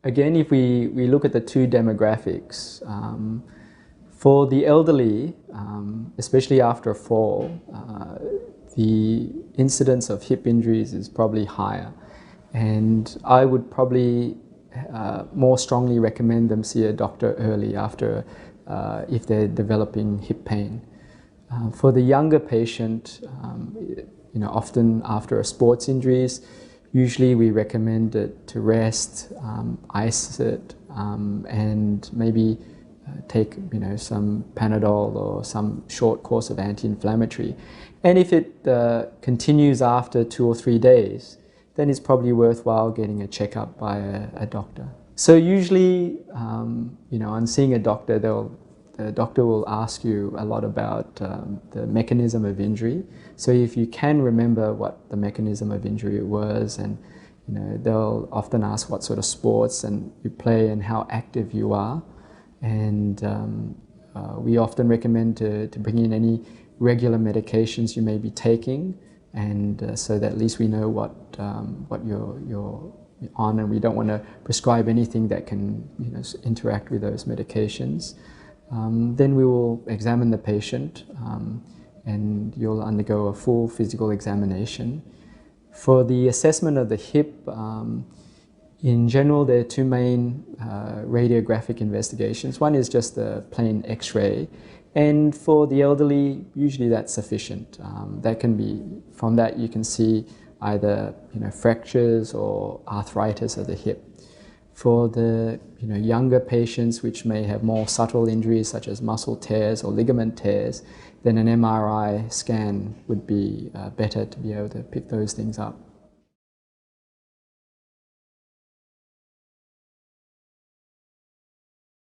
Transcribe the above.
Again, if we look at the two demographics, for the elderly, especially after a fall, the incidence of hip injuries is probably higher. And I would probably more strongly recommend them see a doctor early after, if they're developing hip pain. For the younger patient, often after a sports injuries, usually we recommend it to rest, ice it, and maybe take some Panadol or some short course of anti-inflammatory. And if it continues after 2 or 3 days, then it's probably worthwhile getting a checkup by a doctor. So usually, on seeing a doctor, the doctor will ask you a lot about the mechanism of injury. So if you can remember what the mechanism of injury was, and they'll often ask what sort of sports and you play and how active you are. And we often recommend to bring in any regular medications you may be taking, and so that at least we know what you're on, and we don't want to prescribe anything that can interact with those medications. Then we will examine the patient, and you'll undergo a full physical examination. For the assessment of the hip, in general, there are two main radiographic investigations. One is just the plain X-ray, and for the elderly, usually that's sufficient. From that you can see either fractures or arthritis of the hip. For the younger patients which may have more subtle injuries such as muscle tears or ligament tears, then an MRI scan would be better to be able to pick those things up.